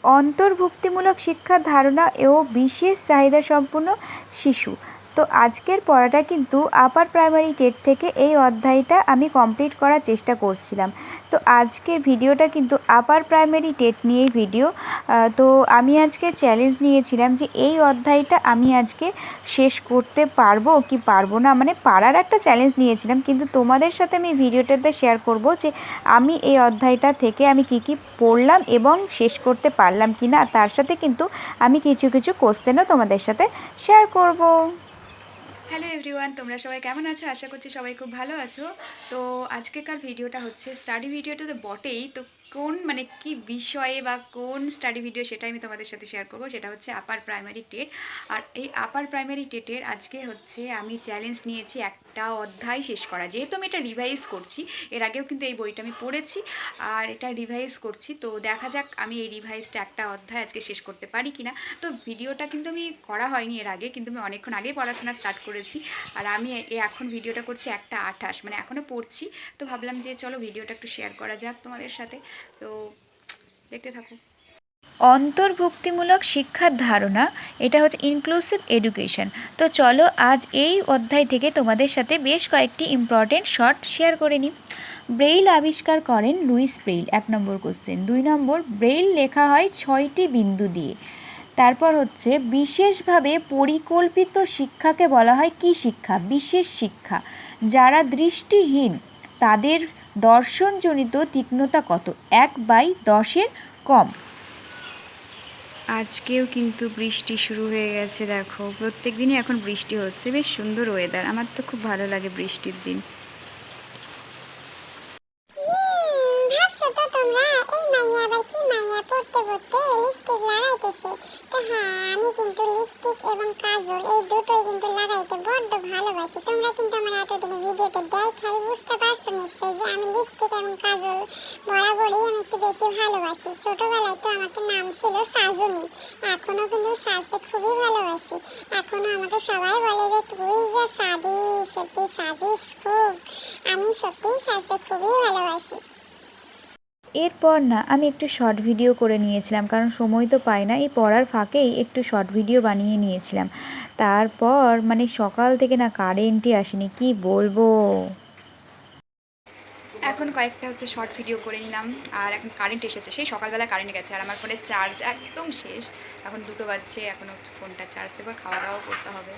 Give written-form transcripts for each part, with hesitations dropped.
অন্তর্ভুক্তিমূলক শিক্ষার ধারণা ও বিশেষ চাহিদা সম্পন্ন শিশু। তো আজকের পড়াটা কিন্তু আপার প্রাইমারি টেট থেকে এই অধ্যায়টা আমি কমপ্লিট করার চেষ্টা করছিলাম। তো আজকের ভিডিওটা কিন্তু আপার প্রাইমারি টেট নিয়েই ভিডিও। তো আমি আজকে চ্যালেঞ্জ নিয়েছিলাম যে এই অধ্যায়টা আমি আজকে শেষ করতে পারবো কি পারবো না, মানে পারার একটা চ্যালেঞ্জ নিয়েছিলাম। কিন্তু তোমাদের সাথে আমি ভিডিওটাতে শেয়ার করব যে আমি এই অধ্যায়টা থেকে আমি কি কি পড়লাম এবং শেষ করতে পারলাম কি না, তার সাথে কিন্তু আমি কিছু কিছু কোশ্চেনও তোমাদের সাথে শেয়ার করব। হ্যালো এভরিওয়ান, তোমরা সবাই কেমন আছো? আশা করছি সবাই খুব ভালো আছো। তো আজকেকার ভিডিওটা হচ্ছে স্টাডি ভিডিওটা তো বটেই, তো কোন মানে কি বিষয়ে বা কোন স্টাডি ভিডিও সেটাই আমি তোমাদের সাথে শেয়ার করব। সেটা হচ্ছে আপার প্রাইমারি টেট। আর এই আপার প্রাইমারি টেটের আজকে হচ্ছে আমি চ্যালেঞ্জ নিয়েছি একটা অধ্যায় শেষ করা। যেহেতু আমি এটা রিভাইজ করছি, এর আগেও কিন্তু এই বইটা আমি পড়েছি আর এটা রিভাইজ করছি, তো দেখা যাক আমি এই রিভাইজটা একটা অধ্যায় আজকে শেষ করতে পারি কিনা। তো ভিডিওটা কিন্তু আমি করা হয়নি এর আগে, কিন্তু আমি অনেকক্ষণ আগেই পড়াশোনা স্টার্ট করেছি। আর আমি এখন ভিডিওটা করছি 1:28, মানে এখনও পড়ছি। তো ভাবলাম যে চলো ভিডিওটা একটু শেয়ার করা যাক তোমাদের সাথে, তো দেখতে থাকো। অন্তর্ভুক্তিমূলক শিক্ষার ধারণা, এটা হচ্ছে ইনক্লুসিভ এডুকেশন। তো চলো আজ এই অধ্যায় থেকে তোমাদের সাথে বেশ কয়েকটি ইম্পর্টেন্ট শর্ট শেয়ার করে নিই। ব্রেইল আবিষ্কার করেন লুইস ব্রেইল, 1 নম্বর কোশ্চেন। 2 নম্বর, ব্রেইল লেখা হয় 6টি বিন্দু দিয়ে। তারপর হচ্ছে বিশেষভাবে পরিকল্পিত শিক্ষাকে বলা হয় কি শিক্ষা? বিশেষ শিক্ষা। যারা দৃষ্টিহীন তাদের দর্শনজনিত তীক্ষ্ণতা কত? 1/10-এর কম। আজকেও কিন্তু বৃষ্টি শুরু হয়ে গেছে, দেখো প্রত্যেক দিনই এখন বৃষ্টি হচ্ছে। বেশ সুন্দর ওয়েদার, আমার তো খুব ভালো লাগে বৃষ্টির দিন। এবং কাজল এই দুটোই কিন্তু লাগাইতে বড্ড ভালোবাসি। তোমরা কিন্তু আমার এতদিনে ভিডিওতে দেখাই বুঝতে পারছো নিশ্চয়ই যে আমি লিপস্টিক এবং কাজল বরাবরই আমি একটু বেশি ভালোবাসি। ছোটবেলায় তো আমাকে নাম ছিল সাজনী, এখনো কিন্তু সাজতে খুবই ভালোবাসি। এখনো আমাকে সবাই বলে যে তুই যে সাজিস, সত্যি সাজিস খুব। আমি সত্যিই সাজতে খুবই ভালোবাসি। এরপর না আমি একটু শর্ট ভিডিও করে নিয়েছিলাম, কারণ সময় তো পাই না। এই পড়ার ফাঁকেই একটু শর্ট ভিডিও বানিয়ে নিয়েছিলাম। তারপর মানে সকাল থেকে না কারেন্টই আসেনি, কি বলবো। এখন কয়েকটা হচ্ছে শর্ট ভিডিও করে নিলাম, আর এখন কারেন্ট এসেছে। সেই সকালবেলা কারেন্ট গেছে আর আমার ফোনের চার্জ একদম শেষ। এখন 2টো বাজছে, এখনও ফোনটা চার্জ দেবো, খাওয়া দাওয়া করতে হবে।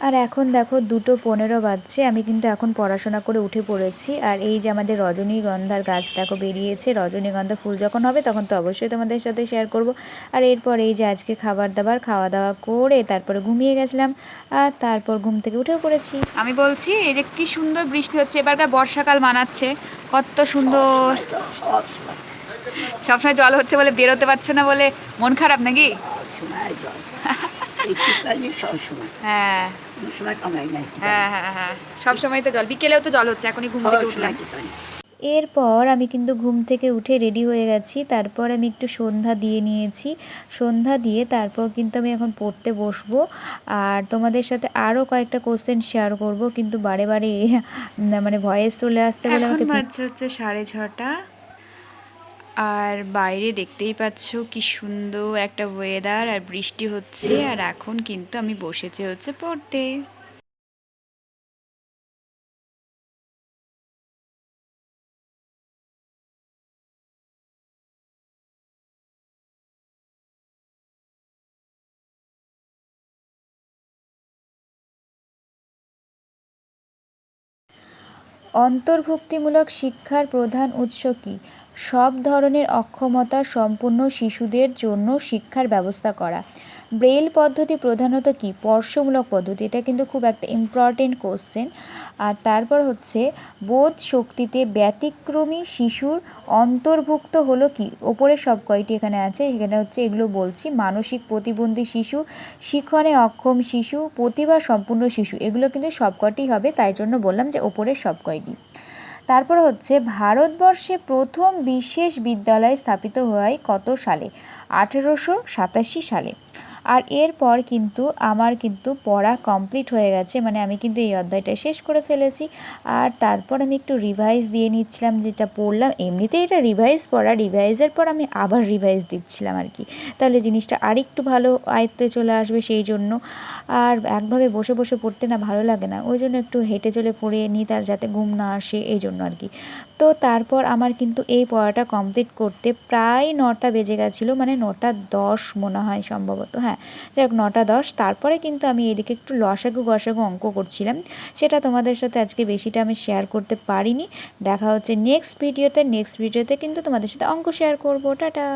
আর এখন দেখো 2:15 বাজছে, আমি কিন্তু এখন পড়াশোনা করে উঠে পড়েছি। আর এই যে আমাদের রজনীগন্ধার গাছ দেখো বেরিয়েছে। রজনীগন্ধা ফুল যখন হবে তখন তো অবশ্যই তোমাদের সাথে শেয়ার করব। আর এরপর এই যে আজকে খাওয়া দাওয়া করে তারপরে ঘুমিয়ে গেছিলাম, আর তারপর ঘুম থেকে উঠেও পড়েছি। আমি বলছি এই যে কি সুন্দর বৃষ্টি হচ্ছে, এবারকার বর্ষাকাল মানাচ্ছে, কত সুন্দর। সবসময় জল হচ্ছে বলে বেরোতে পারছে না বলে মন খারাপ নাকি? হ্যাঁ হ্যাঁ হ্যাঁ হ্যাঁ, সবসময় তো জল, বিকেলেও তো জল হচ্ছে, এখনই ঘুম থেকে উঠলাম। এরপর আমি কিন্তু ঘুম থেকে উঠে রেডি হয়ে গেছি। তারপর আমি একটু সন্ধ্যা দিয়ে নিয়েছি। সন্ধ্যা দিয়ে তারপর কিন্তু আমি এখন পড়তে বসবো। আর তোমাদের সাথে আরও কয়েকটা কোশ্চেন শেয়ার করব, কিন্তু বারে বারে মানে ভয়েস চলে আসতে বলে আমাকে। বাজছে হচ্ছে 6:30, আর বাইরে দেখতেই পাচ্ছ কি সুন্দর একটা ওয়েদার, আর বৃষ্টি হচ্ছে। আর এখন কিন্তু আমি বসেছি হচ্ছে পড়তে। অন্তর্ভুক্তিমূলক শিক্ষার প্রধান উৎস কী? সব ধরনের অক্ষমতা সম্পন্ন শিশুদের জন্য শিক্ষার ব্যবস্থা করা। ব্রেইল পদ্ধতি প্রধানত কী? স্পর্শমূলক পদ্ধতি। এটা কিন্তু খুব একটা ইম্পর্টেন্ট কোশ্চেন। আর তারপর হচ্ছে বোধ শক্তিতে ব্যতিক্রমী শিশুর অন্তর্ভুক্ত হলো কি? ওপরের সব কয়টি এখানে আছে, এখানে হচ্ছে এগুলো বলছি। মানসিক প্রতিবন্ধী শিশু, শিখনে অক্ষম শিশু, প্রতিভা সম্পূর্ণ শিশু, এগুলো কিন্তু সবকটি হবে, তাই জন্য বললাম যে ওপরের সব কয়টি। তারপর হচ্ছে ভারতবর্ষে প্রথম বিশেষ বিদ্যালয় স্থাপিত হয় কত সালে? 1887 সালে। আর এরপর কিন্তু আমার কিন্তু পড়া কমপ্লিট হয়ে গেছে, মানে আমি কিন্তু এই অধ্যায়টা শেষ করে ফেলেছি। আর তারপর আমি একটু রিভাইজ দিয়ে নিচ্ছিলাম যেটা পড়লাম। এমনিতেই এটা রিভাইজ পড়া, রিভাইজের পর আমি আবার রিভাইজ দিচ্ছিলাম আর কি, তাহলে জিনিসটা আরেকটু ভালো আয়ত্তে চলে আসবে সেই জন্য। আর একভাবে বসে বসে পড়তে না ভালো লাগে না, ওই জন্য একটু হেঁটে চলে পড়ে নিই, তার যাতে ঘুম না আসে এই জন্য আর কি। তো তারপর আমার কিন্তু এই পড়াটা কমপ্লিট করতে প্রায় 9টা বেজে গেছিলো, মানে 9টা 10 মনে হয় সম্ভবত, হ্যাঁ যাই হোক 9টা 10। তারপরে কিন্তু আমি এদিকে একটু লসাগু গসাগু অঙ্ক করছিলাম, সেটা তোমাদের সাথে আজকে বেশিটা আমি শেয়ার করতে পারিনি। দেখা হচ্ছে নেক্সট ভিডিওতে কিন্তু তোমাদের সাথে অঙ্ক শেয়ার করবো। টাটা।